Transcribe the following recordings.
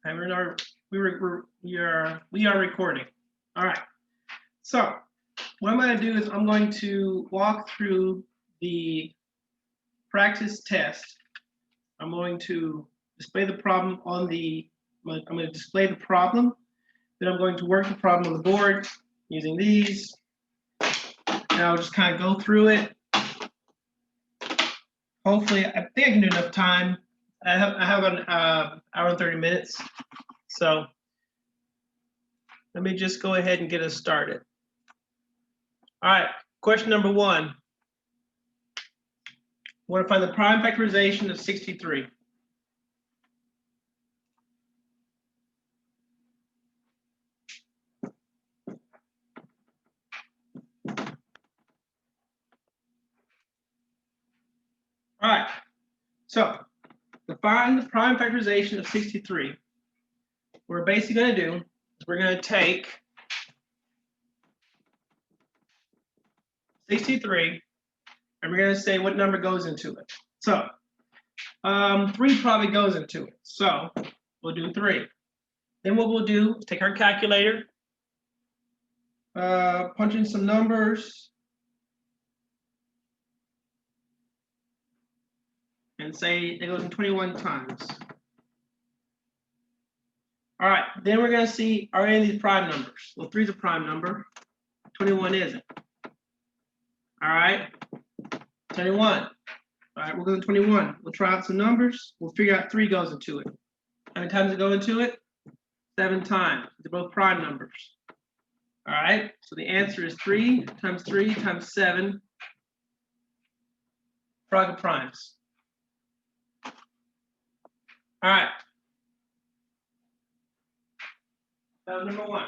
And we are recording. All right. So what I'm going to do is I'm going to walk through the practice test. I'm going to display the problem on the. I'm going to display the problem. Then I'm going to work the problem on the board using these. And I'll just kind of go through it. Hopefully, I think I can do enough time. I have an hour and 30 minutes. So let me just go ahead and get us started. All right, question number 1. I want to find the prime factorization of 63. All right, so to find the prime factorization of 63, what we're basically going to do is we're going to take 63 and we're going to say what number goes into it. So 3 probably goes into it. So we'll do 3. Then what we'll do is take our calculator, punch in some numbers, and say it goes in 21 times. All right, then we're going to see, are any of these prime numbers? Well, 3 is a prime number, 21 isn't. All right, 21. All right, we'll go to 21. We'll try out some numbers. We'll figure out 3 goes into it. How many times it go into it? 7 times. They're both prime numbers. All right, so the answer is 3 times 7 product of primes. All right. That was number 1.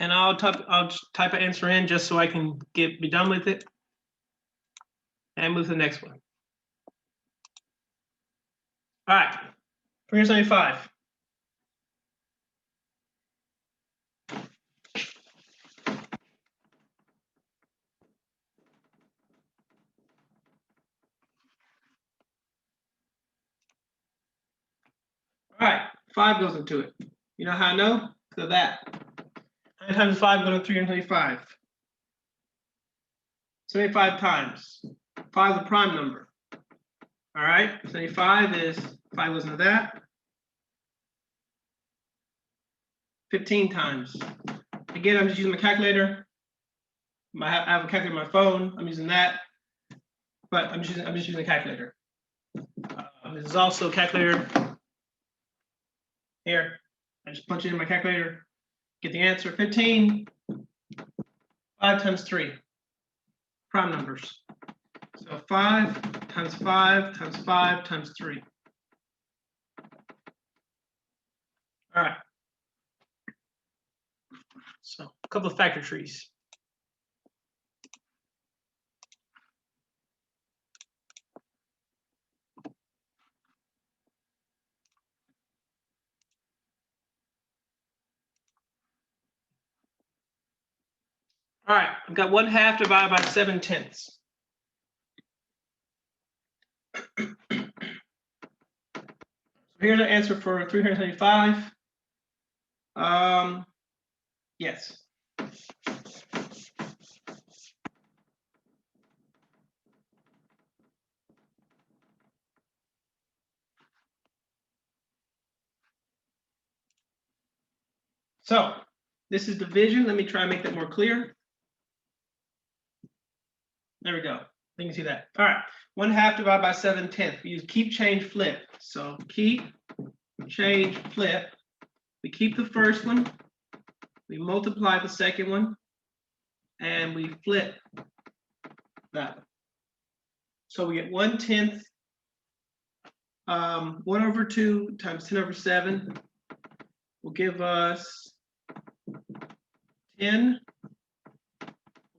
And I'll type an answer in just so I can be done with it and move to the next one. All right, 375. All right, 5 goes into it. You know how I know? Because of that. 9 times 5 goes to 325. 75 times. 5 is a prime number. All right, 75 is 5 goes into that. 15 times. Again, I'm just using my calculator. I have a calculator on my phone. I'm using that, but I'm just using a calculator. This is also a calculator. Here, I just punch it in my calculator, get the answer. 15. 5 times 3. Prime numbers. So 5 times 5 times 5 times 3. All right. So a couple of factor trees. All right, I've got 1/2 divided by 7/10. Here's the answer for 375. Yes. So this is division. Let me try and make that more clear. There we go. You can see that. All right. 1/2 divided by 7/10. We use keep, change, flip. So keep, change, flip. We keep the first one. We multiply the second one. And we flip that one. So we get 1/10. 1/2 times 10/7 will give us 10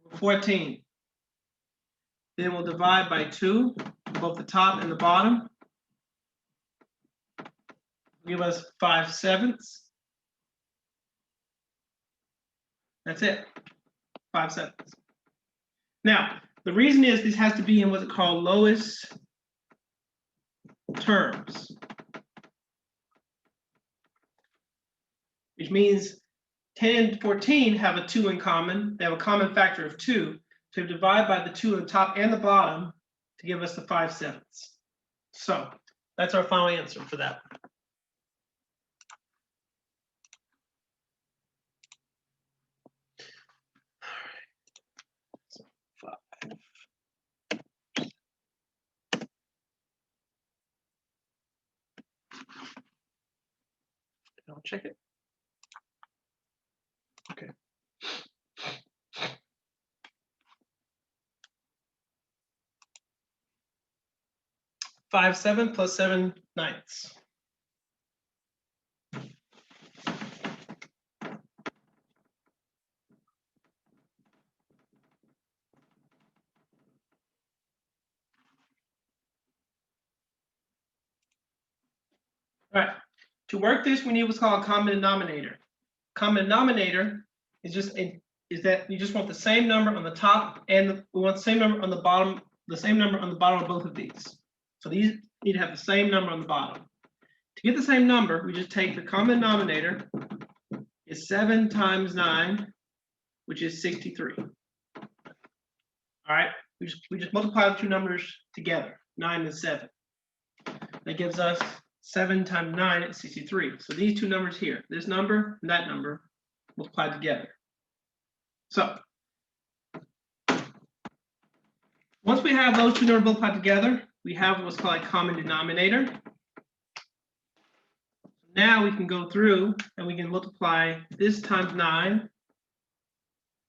over 14. Then we'll divide by 2, both the top and the bottom. Give us 5/7. That's it, 5/7. Now, the reason is this has to be in what's called lowest terms, which means 10 and 14 have a 2 in common. They have a common factor of 2. So we divide by the 2 on the top and the bottom to give us the 5/7. So that's our final answer for that. I'll check it. Okay. Five seven plus 7/9. All right. To work this, we need what's called a common denominator. Common denominator is that you just want the same number on the top and we want the same number on the bottom, the same number on the bottom of both of these. So these need to have the same number on the bottom. To get the same number, we just take the common denominator is 7 times 9, which is 63. All right, we just multiply the two numbers together, 9 and 7. That gives us 7 times 9 is 63. So these two numbers here, this number and that number, multiplied together. So once we have those two numbers multiplied together, we have what's called a common denominator. Now we can go through and we can multiply this times 9.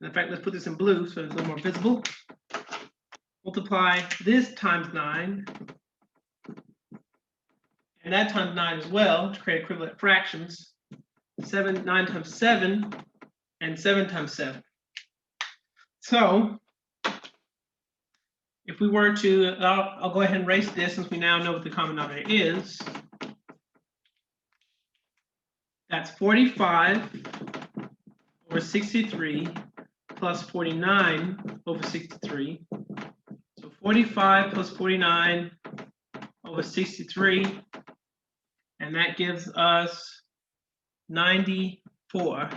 In fact, let's put this in blue so it's a little more visible. Multiply this times 9. And that times 9 as well to create equivalent fractions. 9 times 7 and 7 times 7. So if we were to, I'll go ahead and erase this since we now know what the common denominator is. That's 45 over 63 plus 49 over 63. So 45 plus 49 over 63. And that gives us 94.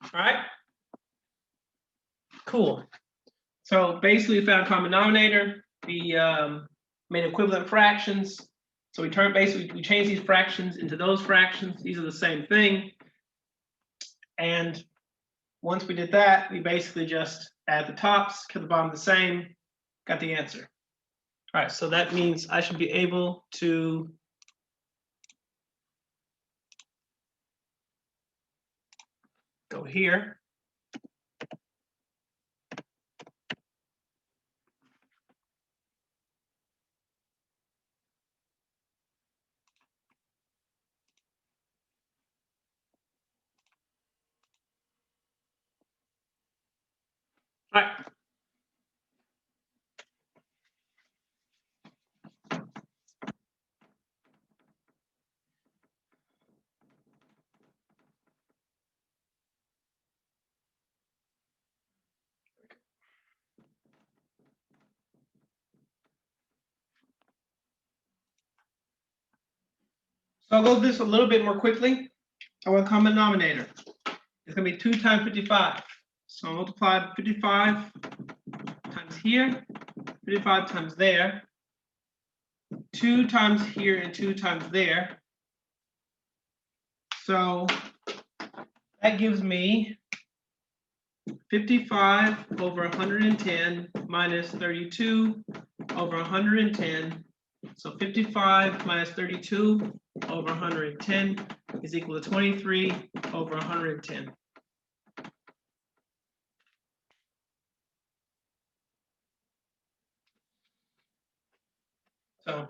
All right. Cool. So basically we found common denominator. We made equivalent fractions. So we change these fractions into those fractions. These are the same thing. And once we did that, we basically just add the tops, kept the bottom the same, got the answer. All right, so that means I should be able to go here. All right. So I'll go through this a little bit more quickly. I want common denominator. It's going to be 2 times 55. So I'll multiply 55 times here, 55 times there, 2 times here and 2 times there. So that gives me 55 over 110 minus 32 over 110. So 55 minus 32 over 110 is equal to 23 over 110. So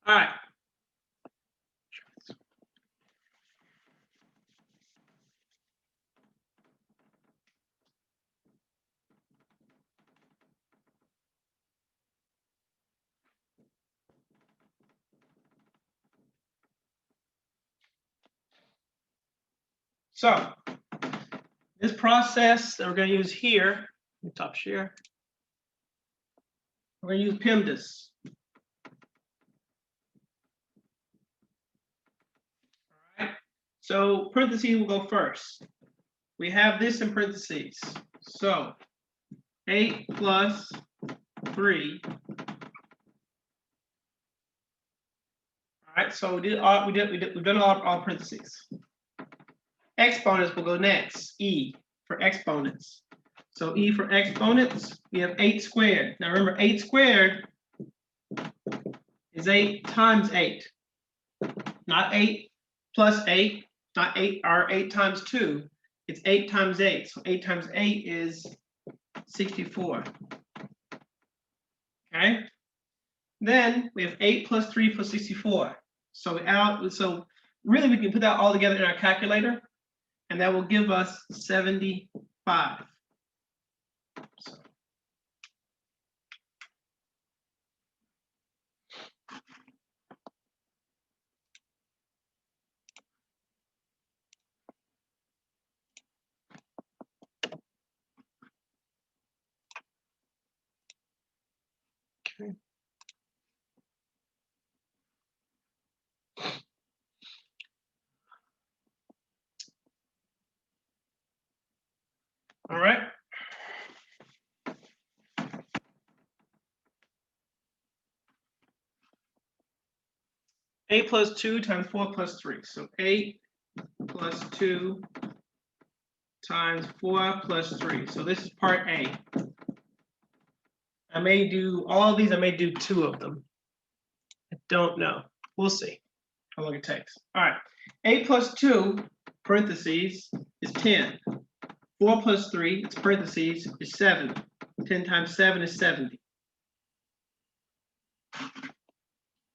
all right. So this process that we're going to use here, top share, we're going to use PEMDAS. All right. So parentheses will go first. We have this in parentheses. So 8 plus 3. All right. So we've done all parentheses. Exponents will go next. E for exponents. So E for exponents, we have 8 squared. Now remember, 8 squared is 8 times 8. Not 8 plus 8, not 8 or 8 times 2. It's 8 times 8. So 8 times 8 is 64. Okay. Then we have 8 plus 3 plus 64. So really we can put that all together in our calculator, and that will give us 75. So. Okay. All right. Eight plus 2 times 4 plus 3. So 8 plus 2 times 4 plus 3. So this is part A. I may do all of these, I may do 2 of them. I don't know. We'll see how long it takes. All right. 8 plus 2, parentheses, is 10. 4 plus 3, it's parentheses, is 7. 10 times 7 is 70.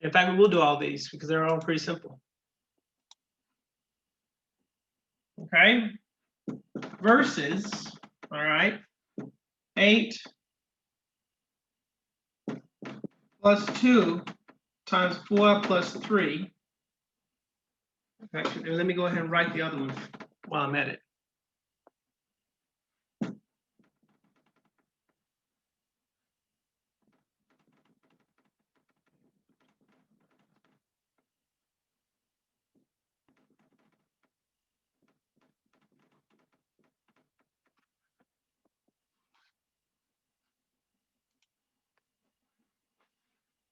In fact, we will do all these because they're all pretty simple. Okay. Versus, all right, 8 plus 2 times 4 plus 3. Actually, let me go ahead and write the other one while I'm at it.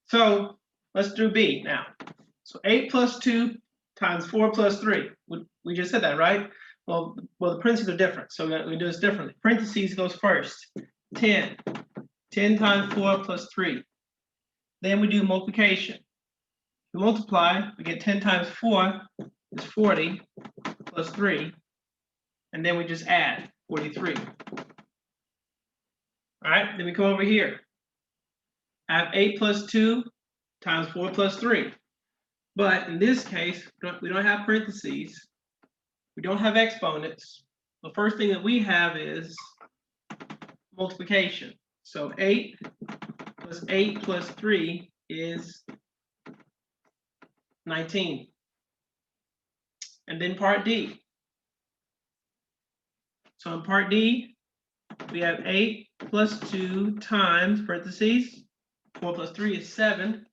So let's do B now. So 8 plus 2 times 4 plus 3. We just said that, right? Well, the parentheses are different, so we do this differently. Parentheses goes first. 10. 10 times 4 plus 3. Then we do multiplication. We multiply, we get 10 times 4 is 40 plus 3. And then we just add 43. All right, then we come over here. I have 8 plus 2 times 4 plus 3. But in this case, we don't have parentheses. We don't have exponents. The first thing that we have is multiplication. So 8 plus 8 plus 3 is 19. And then part D. So in part D, we have 8 plus 2 times parentheses 4 plus 3 is 7.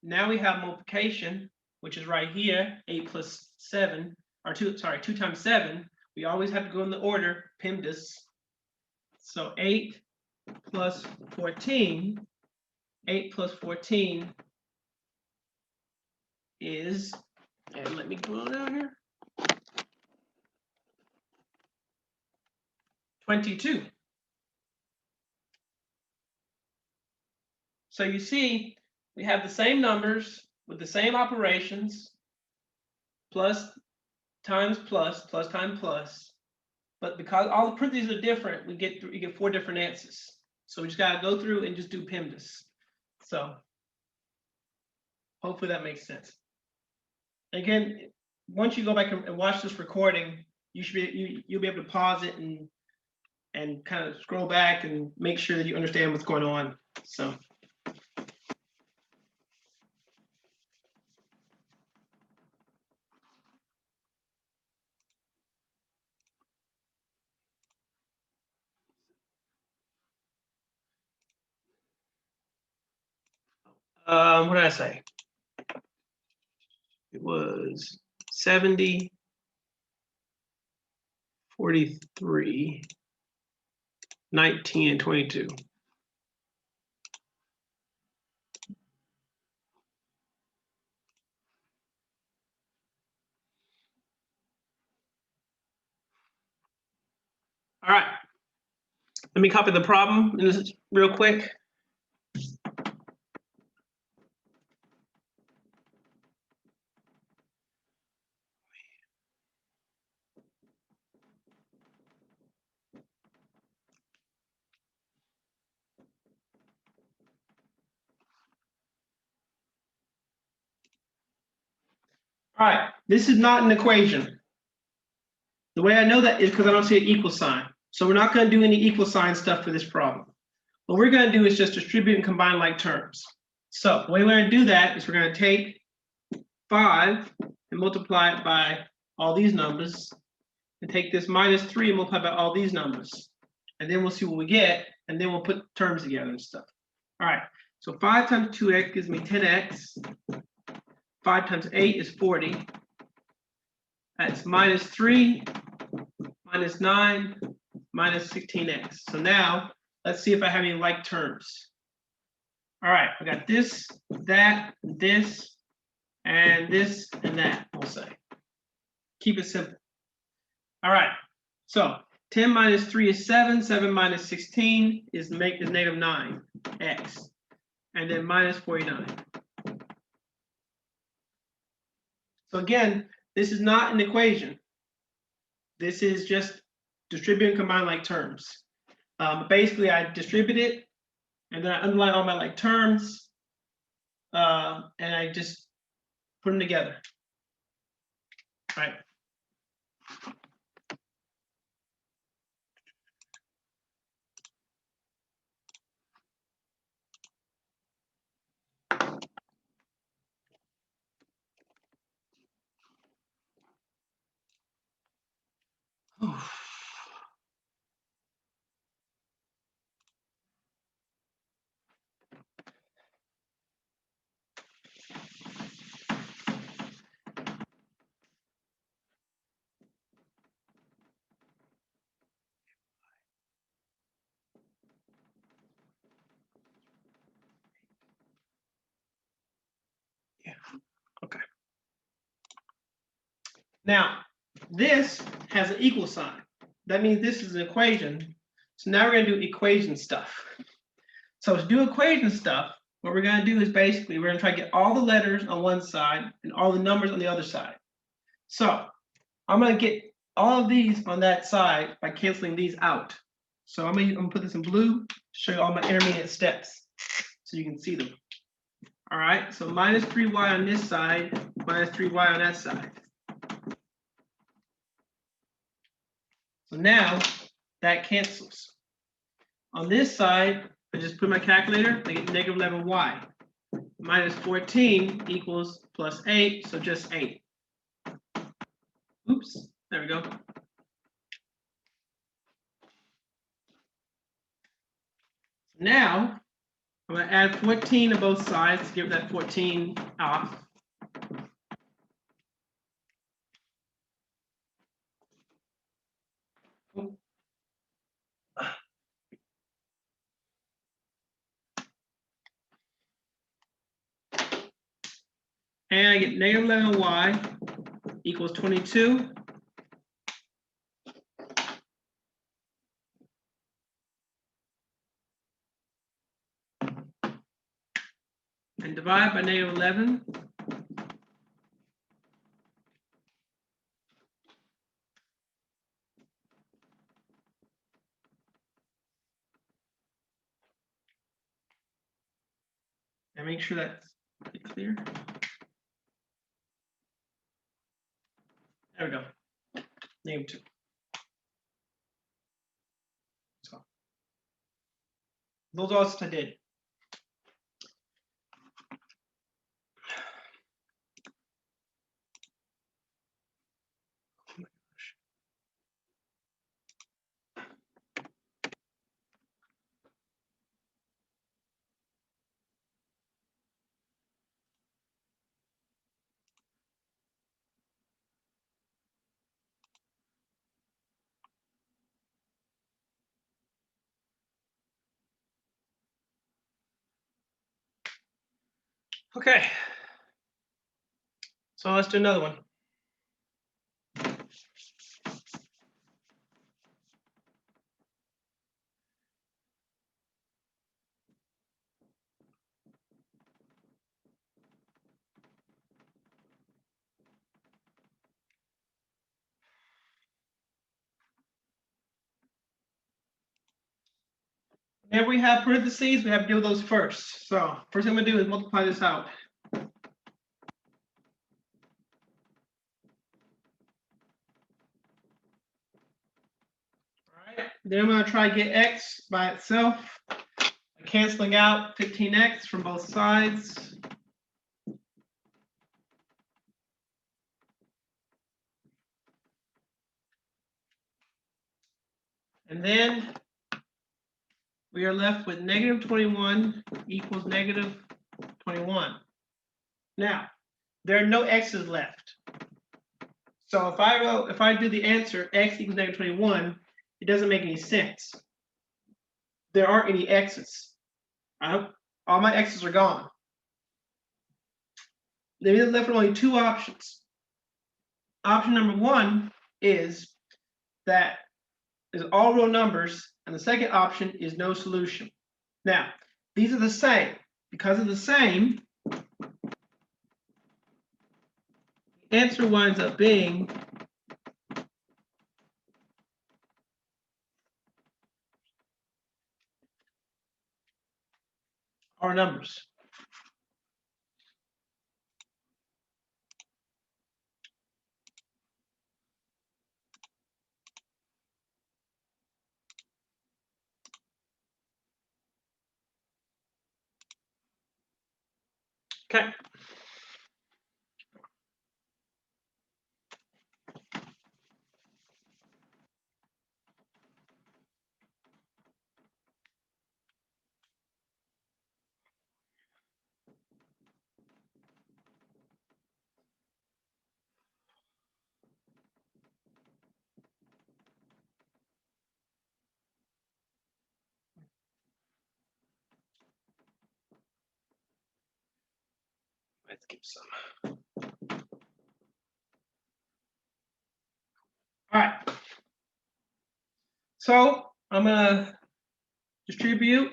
Now we have multiplication, which is right here, 8 plus 7, or 2 times 7. We always have to go in the order, PEMDAS. So 8 plus 14, 8 plus 14 is, and let me go down here, 22. So you see, we have the same numbers with the same operations, plus times plus, plus times plus. But because all the parentheses are different, you get 4 different answers. So we just gotta go through and just do PEMDAS. So hopefully that makes sense. Again, once you go back and watch this recording, you'll be able to pause it and kind of scroll back and make sure that you understand what's going on. So. What did I say? It was 70, 43, 19, and 22. All right. Let me copy the problem in this real quick. All right, this is not an equation. The way I know that is because I don't see an equal sign. So we're not going to do any equal sign stuff for this problem. What we're going to do is just distribute and combine like terms. So the way we're going to do that is we're going to take 5 and multiply it by all these numbers, and take this minus 3 and multiply by all these numbers. And then we'll see what we get, and then we'll put terms together and stuff. All right, so 5 times 2x gives me 10x. 5 times 8 is 40. That's minus 3, minus 9, minus 16x. So now, let's see if I have any like terms. All right, I got this, that, this, and this, and that, we'll say. Keep it simple. All right, so 10 minus 3 is 7, 7 minus 16 is negative 9x, and then minus 49. So again, this is not an equation. This is just distribute and combine like terms. Basically, I distribute it, and then I underline all my like terms, and I just put them together. All right. Yeah, okay. Now, this has an equal sign. That means this is an equation. So now we're going to do equation stuff. So to do equation stuff, what we're going to do is basically we're going to try to get all the letters on one side and all the numbers on the other side. So I'm going to get all of these on that side by canceling these out. So I'm going to put this in blue to show you all my intermediate steps so you can see them. All right, so minus 3y on this side, minus 3y on that side. So now that cancels. On this side, I just put my calculator, I get negative 11y. Minus 14 equals plus 8, so just 8. Oops, there we go. Now, I'm going to add 14 to both sides to give that 14 off. And I get negative 11y equals 22. divide by negative 11. And make sure that's clear. There we go. Negative 2. So those are all I did. Okay. So let's do another one. Whenever we have parentheses, we have to do those first. So first thing I'm gonna do is multiply this out. Then I'm going to try to get x by itself, canceling out 15x from both sides. And then we are left with negative 21 equals negative 21. Now, there are no x's left. So if I do the answer x equals negative 21, it doesn't make any sense. There aren't any x's. All my x's are gone. There are left with only two options. Option number one is that is all real numbers, and the second option is no solution. Now, these are the same. Because of the same, the answer winds up being our numbers. Okay. Let's keep some. All right. So I'm gonna distribute.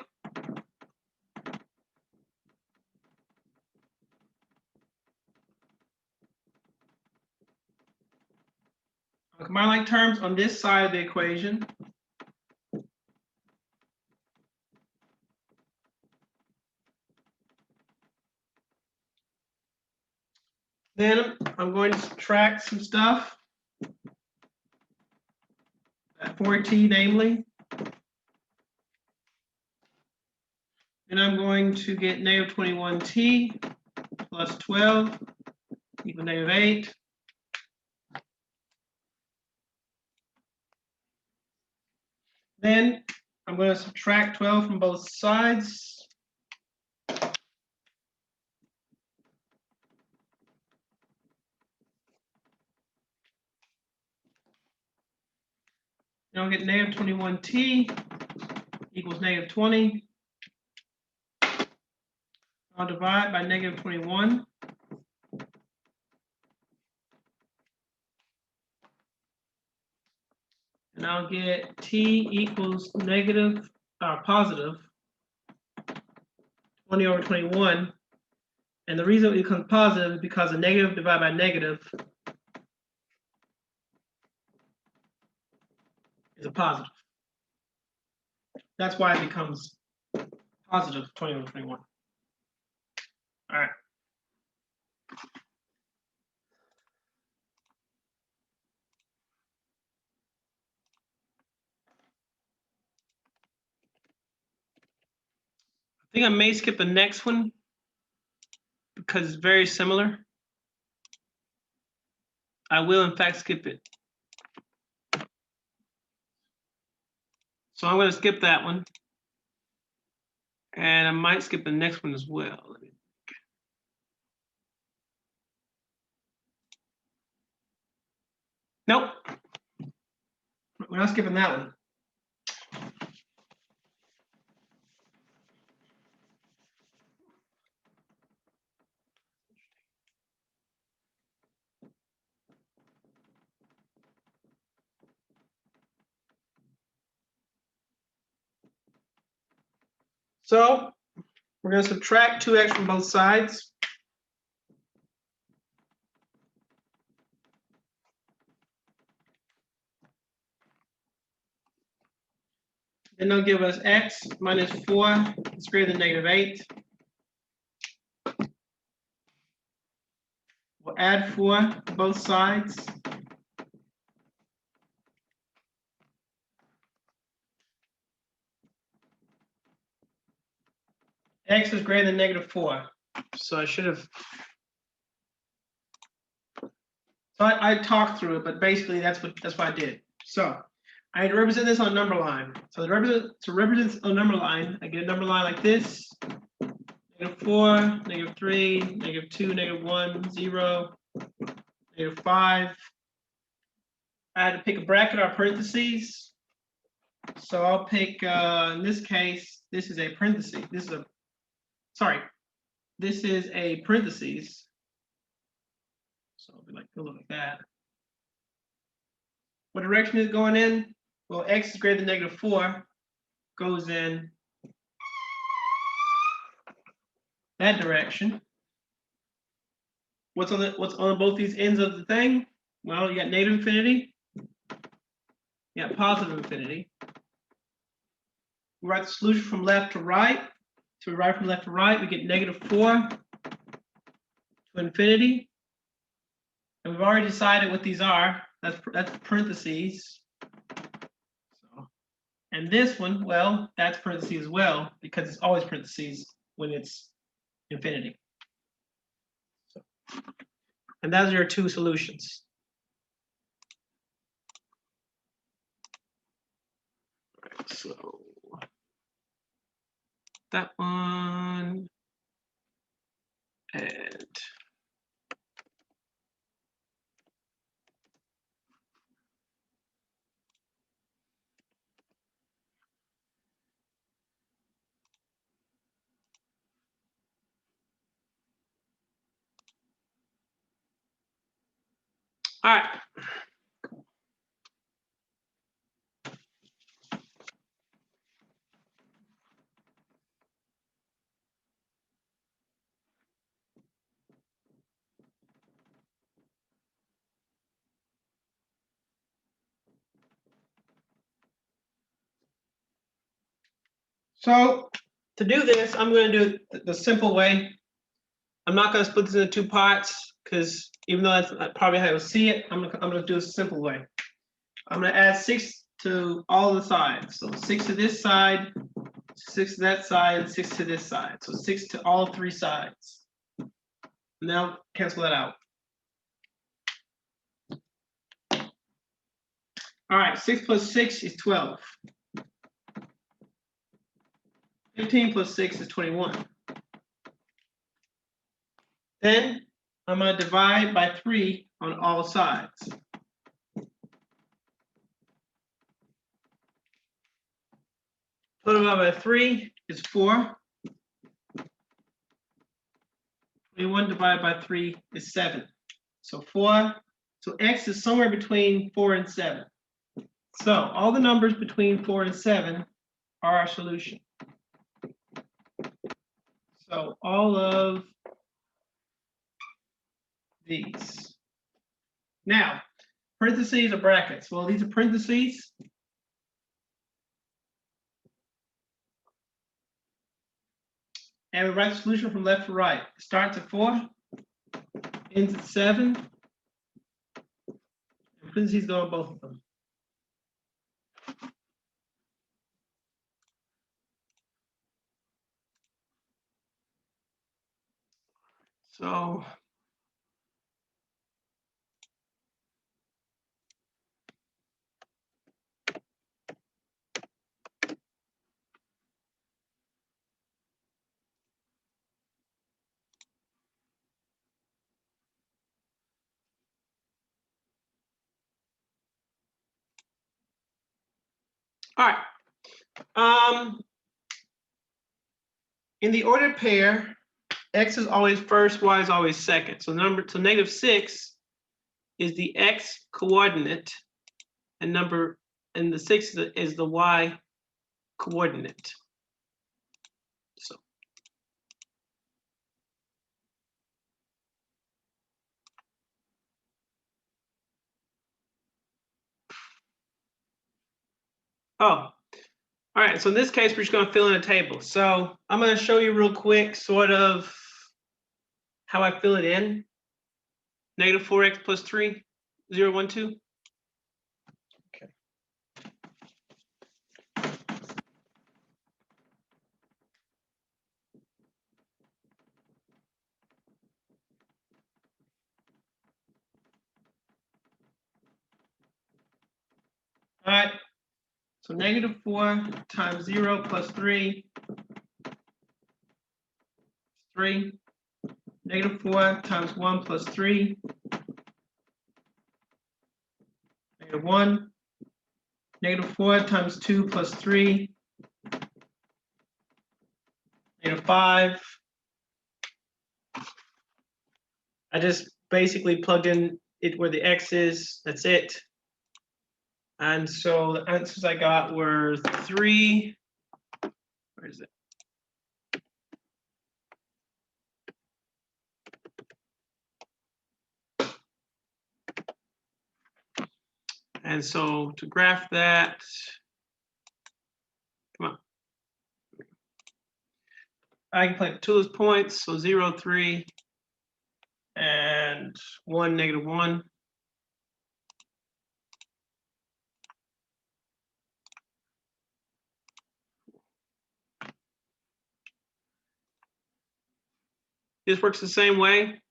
Combine like terms on this side of the equation. Then I'm going to subtract some stuff. At 4t, namely. And I'm going to get negative 21t plus 12 equals negative 8. Then I'm going to subtract 12 from both sides. And I'll get negative 21t equals negative 20. I'll divide by negative 21. And I'll get t equals positive 20 over 21. And the reason it becomes positive is because a negative divided by negative is a positive. That's why it becomes positive 20 over 21. All right. I think I may skip the next one because it's very similar. I will, in fact, skip it. So I'm going to skip that one. And I might skip the next one as well. Nope. We're not skipping that one. So we're going to subtract 2x from both sides. Then they'll give us x minus 4 is greater than -8. We'll add 4 to both sides. X is greater than -4. So I should have. So I talked through it, but basically that's what I did. So I represent this on a number line. So to represent a number line, I get a number line like this: -4, -3, -2, -1, 0, -5. I had to pick a bracket or parentheses. So I'll pick, in this case, this is a parenthesis. This is a parentheses. So it'll be like, it'll look like that. What direction is it going in? Well, x is greater than -4 goes in that direction. What's on both these ends of the thing? Well, you got negative infinity. You got positive infinity. We write the solution from left to right. So we write from left to right, we get -4 to infinity. And we've already decided what these are. That's parentheses. So, and this one, well, that's parentheses as well, because it's always parentheses when it's infinity. So, and those are your two solutions. All right, so that one and all right. So to do this, I'm going to do it the simple way. I'm not going to split this into two parts because even though that's probably how you'll see it, I'm going to do it a simple way. I'm going to add 6 to all the sides. So 6 to this side, 6 to that side, and 6 to this side. So 6 to all 3 sides. Now cancel that out. All right, 6 plus 6 is 12. 15 plus 6 is 21. Then I'm going to divide by 3 on all sides. Total divided by 3 is 4. 21 divided by 3 is 7. So 4. So x is somewhere between 4 and 7. So all the numbers between 4 and 7 are our solution. So all of these. Now, parentheses or brackets? Well, these are parentheses. And we write the solution from left to right. It starts at 4, ends at 7. And parentheses go on both of them. So all right. In the ordered pair, x is always first, y is always second. So -6 is the x coordinate, and the 6 is the y coordinate. So all right, so in this case, we're just going to fill in a table. So I'm going to show you real quick sort of how I fill it in. -4x plus 3, 0, 1, 2. Okay. All right, so -4 times 0 plus 3, 3. -4 times 1 plus 3, -1. -4 times 2 plus 3, -5. I just basically plugged in it where the x is, that's it. And so the answers I got were 3, where is it? And so to graph that, come on. I can play two of those points, so 0, 3, and 1, -1. This works the same way.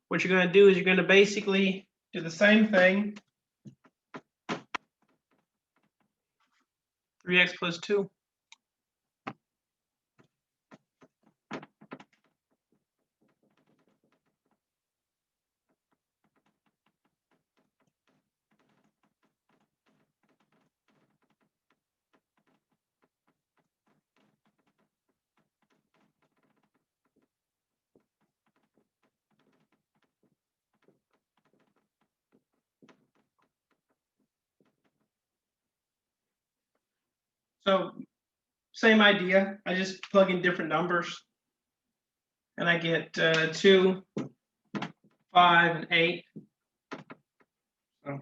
What you're going to do is you're going to basically do the same thing. 3x plus 2. So same idea. I just plug in different numbers, and I get 2, 5, and 8. So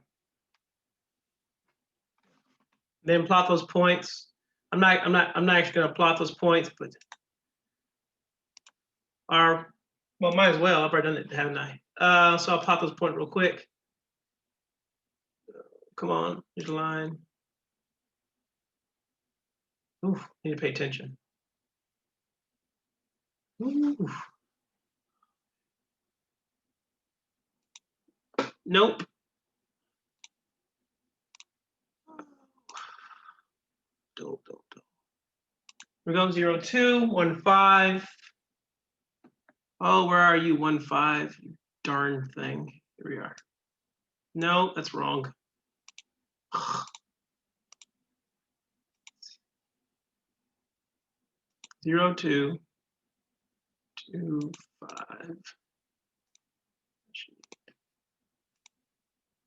then plot those points. I'm not actually going to plot those points, but well, might as well. I've already done it, haven't I? So I'll plot those points real quick. Come on, here's a line. Ooh, need to pay attention. Ooh. Nope. Dope. We're going 0, 2, 1, 5. Oh, where are you, 1, 5? You darn thing. Here we are. No, that's wrong. 0, 2, 2, 5.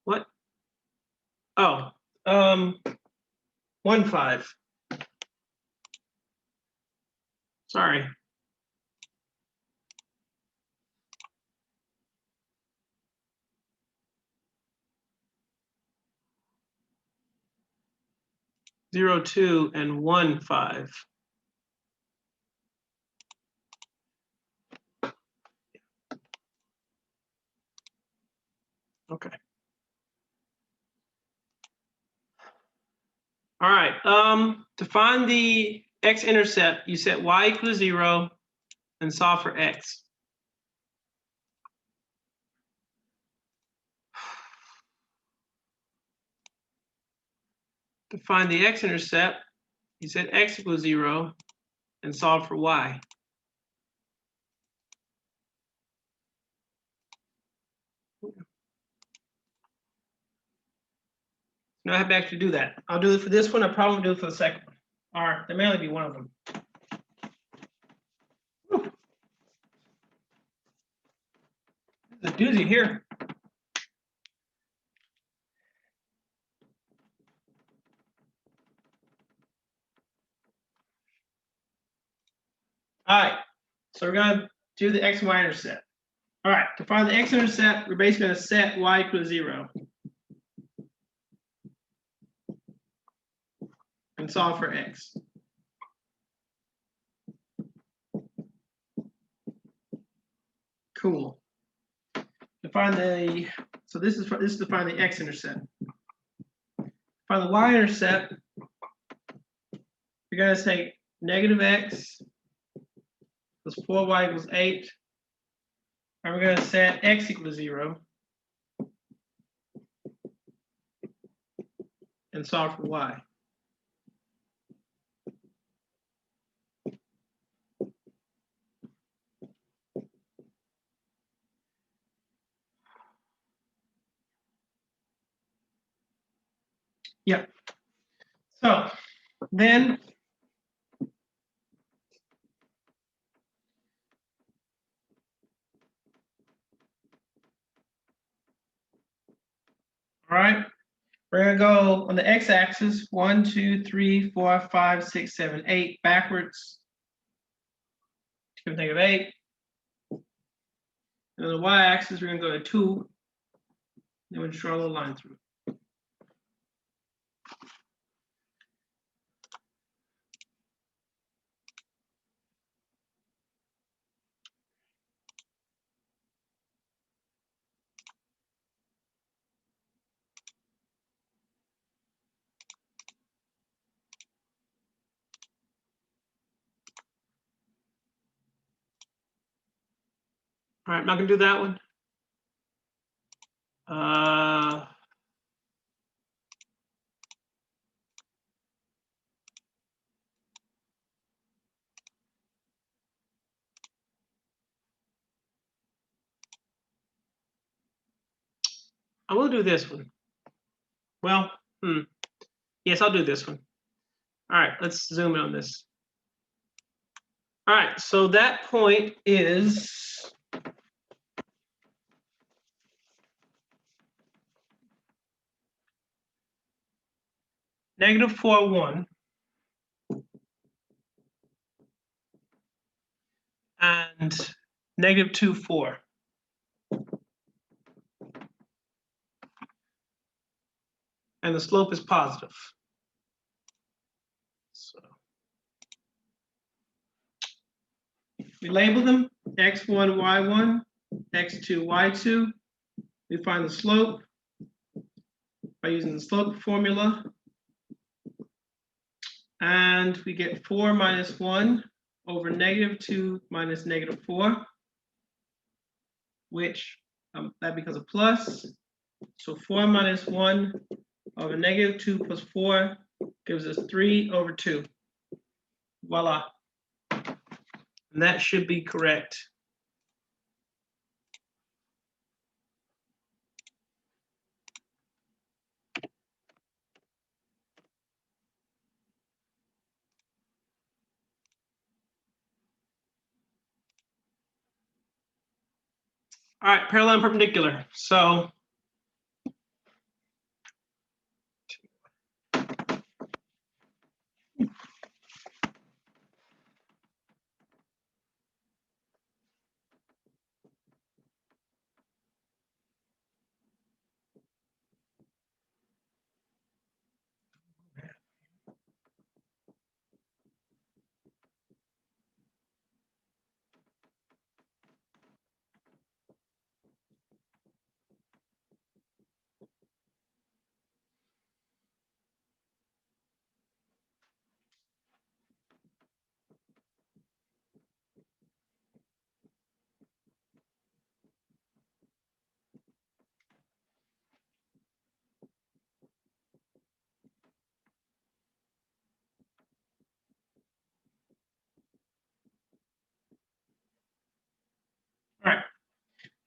What? Oh, 1, 5. Sorry. 0, 2, and 1, 5. Okay. All right. To find the x-intercept, you set y equals 0 and solve for x. To find the x-intercept, you set x equals 0 and solve for y. No, I have to actually do that. I'll do it for this one. I'll probably do it for the second one. Or there may only be one of them. Whew. There's a doozy here. All right. So we're going to do the x and y intercept. All right. To find the x-intercept, we're basically going to set y equals 0 and solve for x. Cool. To find the, so this is to find the x-intercept. Find the y-intercept, you're going to take negative x plus 4y equals 8. And we're going to set x equals 0 and solve for y. Yeah. So then all right, we're gonna go on the x-axis 1, 2, 3, 4, 5, 6, 7, 8 backwards. Give negative 8. And on the y-axis, we're gonna go to 2. Then we'll draw a little line through. All right, I'm not gonna do that one. I will do this one. Well, yes, I'll do this one. All right, let's zoom in on this. All right, so that point is negative 4, 1. And negative 2, 4. And the slope is positive. So we label them x1, y1, x2, y2. We find the slope by using the slope formula. And we get 4 minus 1 over negative 2 minus negative 4, which that becomes a plus. So 4 minus 1 over negative 2 plus 4 gives us 3 over 2. Voila. And that should be correct. All right, parallel and perpendicular. So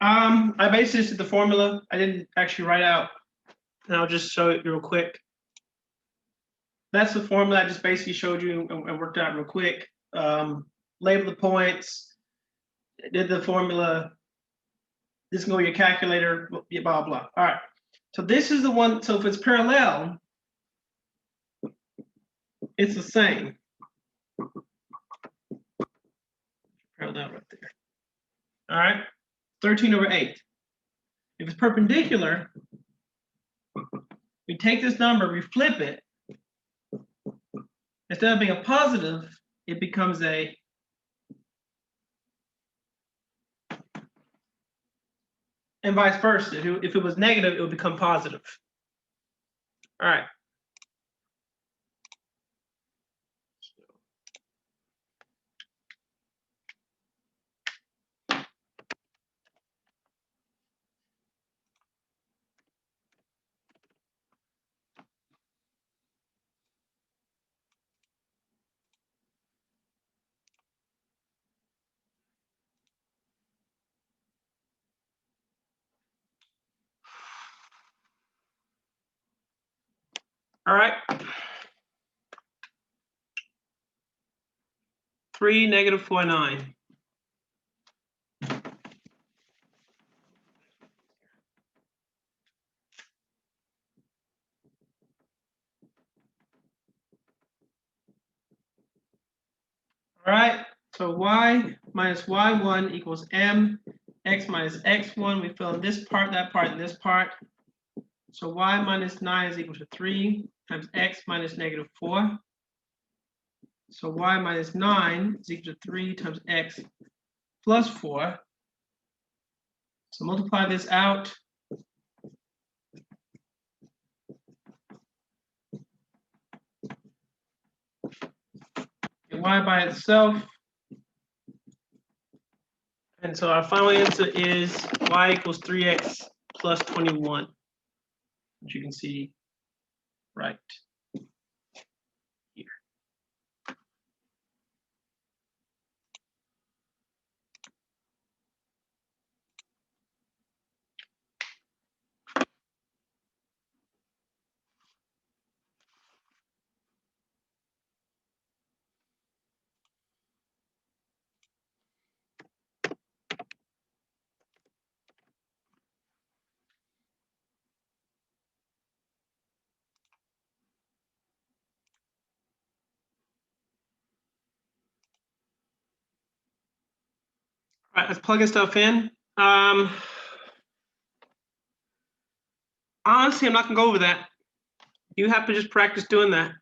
I basically just did the formula. I didn't actually write out, and I'll just show it real quick. That's the formula I just basically showed you and worked out real quick. Label the points, did the formula. This can go with your calculator, blah, blah. All right. So this is the one. So if it's parallel, it's the same. Parallel right there. All right. 13/8. If it's perpendicular, we take this number, we flip it. Instead of being a positive, it becomes a and vice versa. If it was negative, it would become positive. All right. All right. 3 -49. All right, so y minus y1 equals m, x minus x1. We fill in this part, that part, and this part. So y minus 9 is equal to 3 times x minus -4. So y minus 9 is equal to 3 times x plus 4. So multiply this out. Get y by itself. And so our final answer is y equals 3x plus 21, which you can see right here. All right, let's plug in stuff in. Honestly, I'm not gonna go over that. You have to just practice doing that.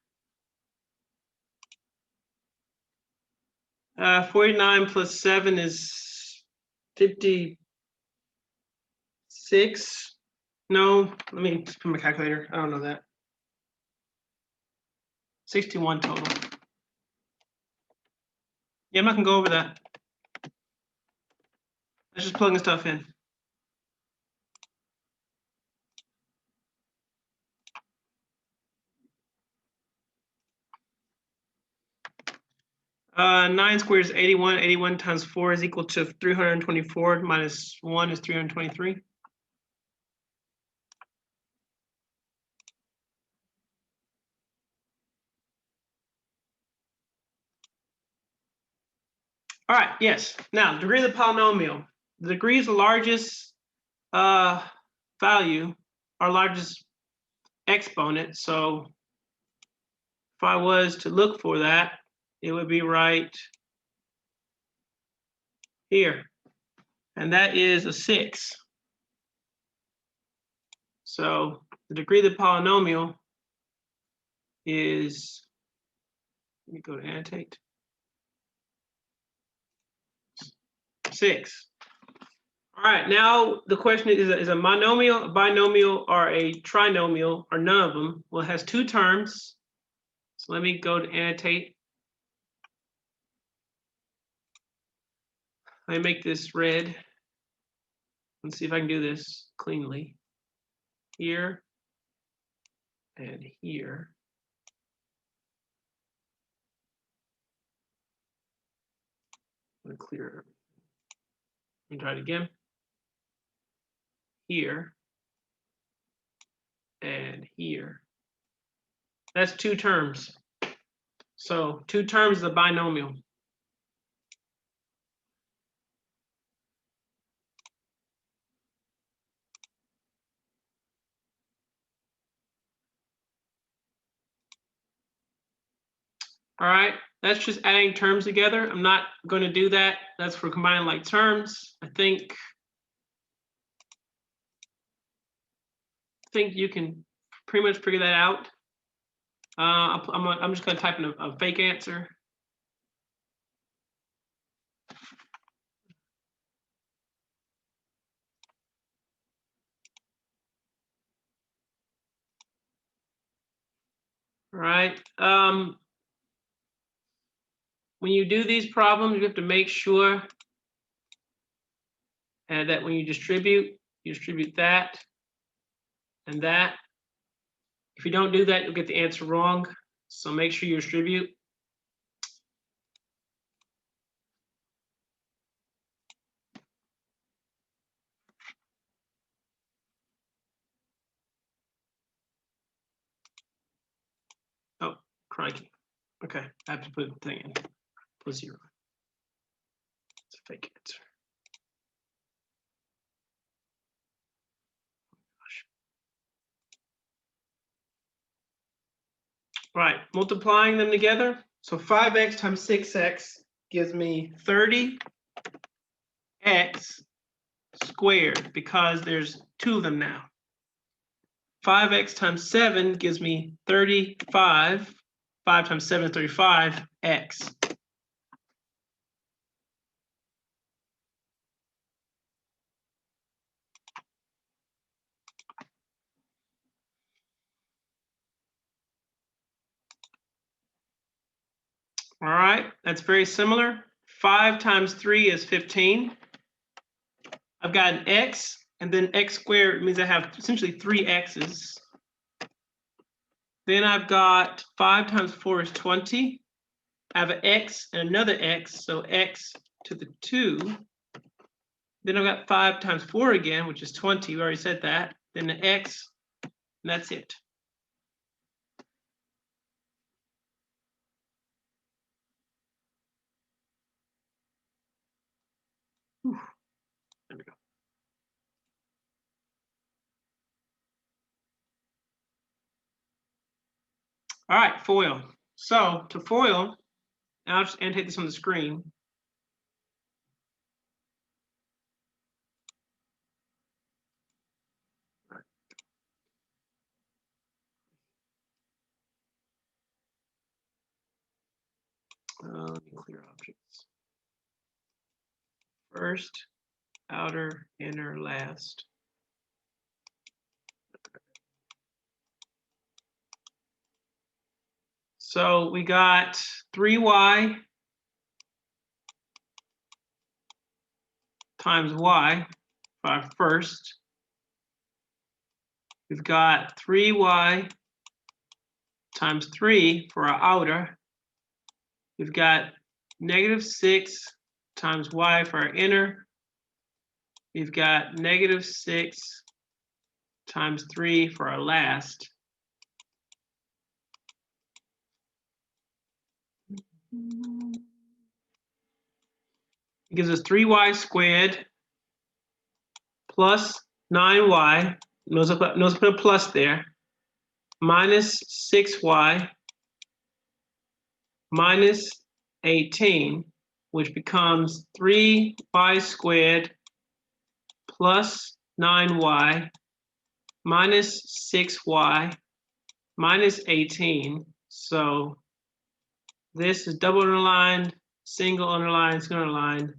49 plus 7 is 56. No, let me just put my calculator. I don't know that. 61 total. Yeah, I'm not gonna go over that. Let's just plug in stuff in. Nine squared is 81. 81 times 4 is equal to 324. Minus 1 is 323. All right, yes. Now, degree of the polynomial. The degree is the largest value, our largest exponent. So if I was to look for that, it would be right here. And that is a 6. So the degree of the polynomial is, let me go to annotate, 6. All right, now the question is a monomial, a binomial, or a trinomial, or none of them? Well, it has 2 terms. So let me go to annotate. Let me make this red. Let's see if I can do this cleanly. Here and here. I'm gonna clear. Let me try it again. here, and here. That's 2 terms. So 2 terms is a binomial. All right, that's just adding terms together. I'm not going to do that. That's for combining like terms. I think you can pretty much figure that out. I'm just going to type in a fake answer. All right. When you do these problems, you have to make sure that when you distribute that and that. If you don't do that, you'll get the answer wrong. So make sure you distribute. Oh, crikey. Okay, I have to put the thing in. Put 0. It's a fake answer. Right, multiplying them together. So 5x times 6x gives me 30x squared because there's 2 of them now. 5x times 7 gives me 35. 5 times 7 is 35x. All right, that's very similar. 5 times 3 is 15. I've got an x, and then x squared means I have essentially 3 x's. Then I've got 5 times 4 is 20. I have an x and another x, so x to the 2. Then I've got 5 times 4 again, which is 20. We already said that. Then the x, and that's it. Whew. There we go. All right, FOIL. So to FOIL, and I'll just annotate this on the screen. Let me clear objects. First, outer, inner, last. So we got 3y times y for our first. We've got 3y times 3 for our outer. We've got -6 times y for our inner. We've got -6 times 3 for our last. It gives us 3y squared plus 9y. Notice I put a plus there. Minus 6y minus 18, which becomes 3y squared plus 9y minus 6y minus 18. So this is double underlined, single underlined, single underlined.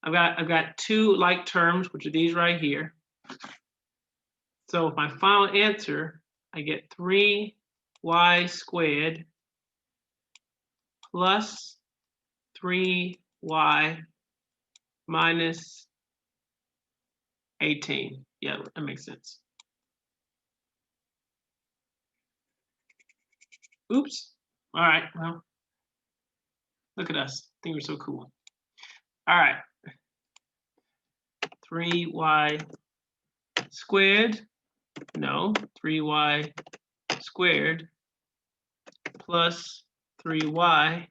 I've got 2 like terms, which are these right here. So my final answer, I get 3y squared plus 3y minus 18. Yeah, that makes sense. Oops. All right, well, look at us. I think we're so cool. All right. 3y squared, no, 3y squared plus 3y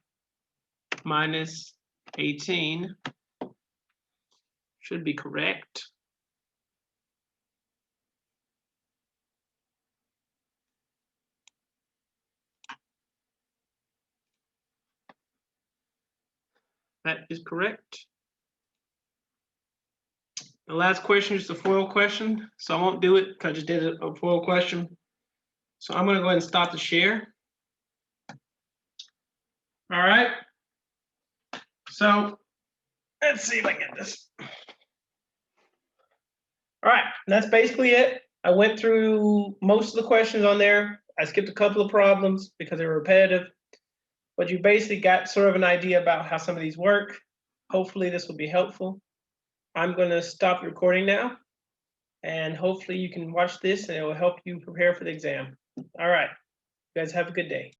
minus 18 should be correct. That is correct. The last question is the FOIL question, so I won't do it because I just did a FOIL question. So I'm going to go ahead and stop the share. All right. So let's see if I get this. All right, that's basically it. I went through most of the questions on there. I skipped a couple of problems because they were repetitive, but you basically got sort of an idea about how some of these work. Hopefully this will be helpful. I'm going to stop the recording now, and hopefully you can watch this and it will help you prepare for the exam. All right, you guys have a good day.